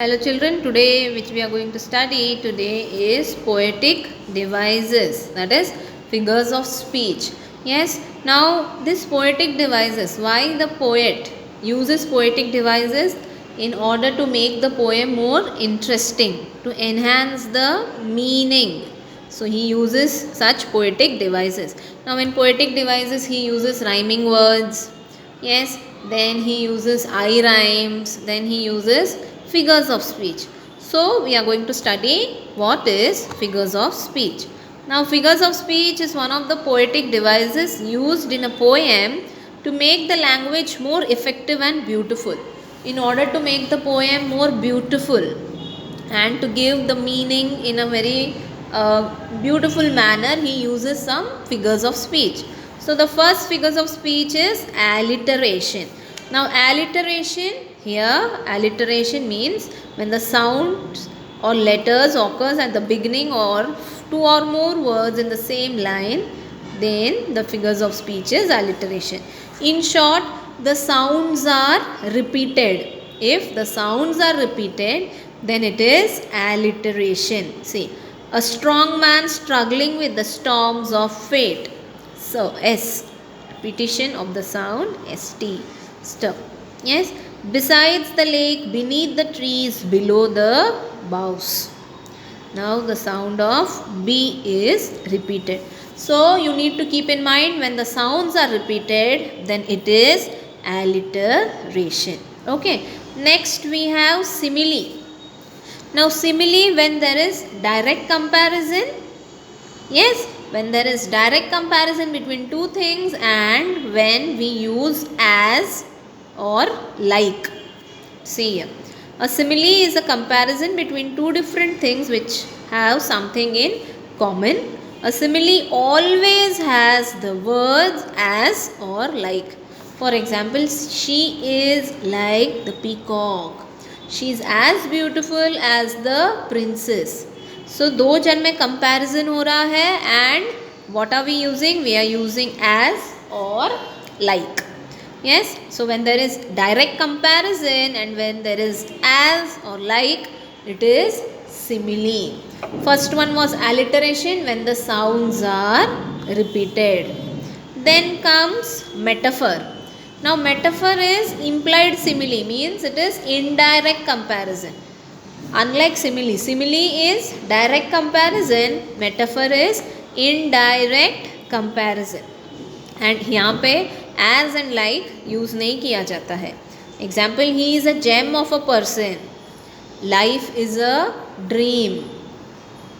Hello children, today which we are going to study today is poetic devices, that is figures of speech. Yes, now this poetic devices, why the poet uses poetic devices? In order to make the poem more interesting, to enhance the meaning. So he uses such poetic devices. Now in poetic devices he uses rhyming words. Yes, then he uses I rhymes, then he uses figures of speech. So we are going to study what is figures of speech. Now figures of speech is one of the poetic devices used in a poem to make the language more effective and beautiful. In order to make the poem more beautiful and to give the meaning in a very beautiful manner, he uses some figures of speech. So the first figures of speech is alliteration. Now alliteration means when the sounds or letters occurs at the beginning or two or more words in the same line, then the figures of speech is alliteration. In short, the sounds are repeated. If the sounds are repeated, then it is alliteration. See, a strong man struggling with the storms of fate. So, S, repetition of the sound, ST, stop. Yes, besides the lake, beneath the trees, below the boughs. Now the sound of B is repeated. So you need to keep in mind when the sounds are repeated, then it is alliteration. Okay. Next we have simile. Now simile, when there is direct comparison, yes, when there is direct comparison between two things and when we use as or like. See here. A simile is a comparison between two different things which have something in common. A simile always has the words as or like. For example, she is like the peacock. She is as beautiful as the princess. So दो जन में comparison हो रहा है and what are we using? We are using as or like. Yes, so when there is direct comparison and when there is as or like, it is simile. First one was alliteration, when the sounds are repeated. Then comes metaphor. Now metaphor is implied simile, means it is indirect comparison. Unlike simile, simile is direct comparison, metaphor is indirect comparison. And यहाँ पे as and like use नहीं किया जाता है. Example, he is a gem of a person. Life is a dream.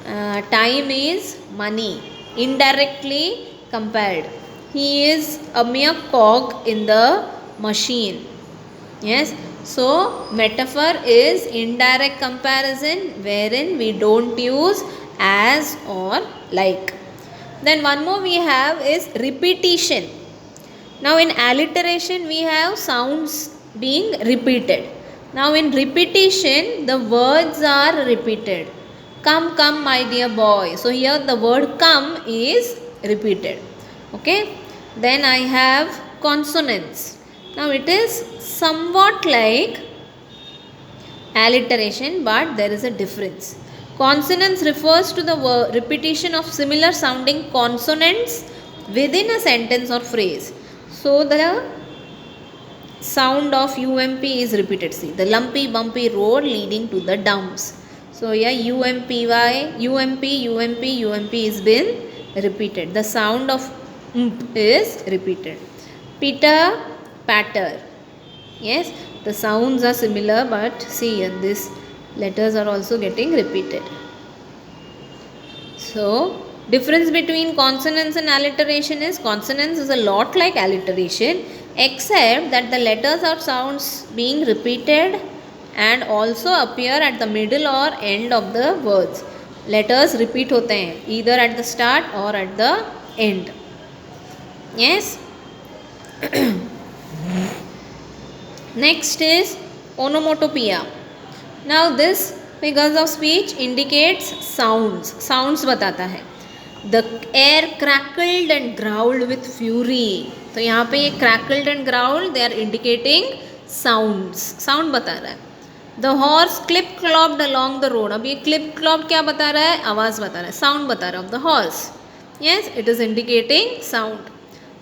Time is money. Indirectly compared. He is a mere cog in the machine. Yes. So metaphor is indirect comparison wherein we don't use as or like. Then one more we have is repetition. Now in alliteration we have sounds being repeated. Now in repetition the words are repeated. Come, come my dear boy. So here the word come is repeated. Okay. Then I have consonants. Now it is somewhat like alliteration, but there is a difference. Consonants refers to the repetition of similar sounding consonants within a sentence or phrase. So the sound of UMP is repeated. See, the lumpy bumpy road leading to the dumps. So here UMPY, UMP, UMP, UMP is been repeated. The sound of is repeated. Pitter, patter. Yes, the sounds are similar, but see here these letters are also getting repeated. So difference between consonants and alliteration is consonants is a lot like alliteration, except that the letters or sounds being repeated and also appear at the middle or end of the words. Letters repeat होते हैं either at the start or at the end. Yes. Next is onomatopoeia. Now this figures of speech indicates sounds. Sounds बताता है. The air crackled and growled with fury. तो यहाँ पे ये crackled and growled, they are indicating sounds. Sound बता रहा है. The horse clip clopped along the road. अब ये clip clopped क्या बता रहा है? आवाज़ बता रहा है, sound बता रहा है of the horse. Yes, it is indicating sound.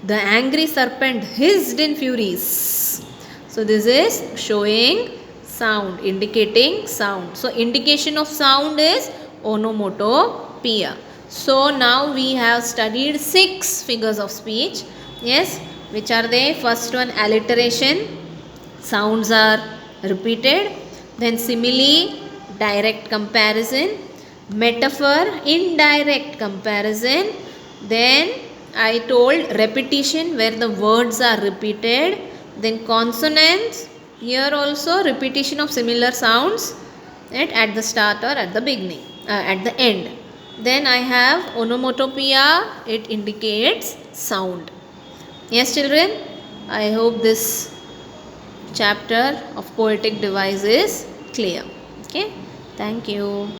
The angry serpent hissed in furies. So this is showing sound, indicating sound. So indication of sound is onomatopoeia. So now we have studied 6 figures of speech. Yes, which are they? First one, alliteration. Sounds are repeated. Then simile, direct comparison. Metaphor, indirect comparison. Then I told repetition, where the words are repeated. Then consonants, here also repetition of similar sounds at the start or at the beginning, at the end. Then I have onomatopoeia, it indicates sound. Yes children, I hope this chapter of poetic device is clear. Okay, thank you.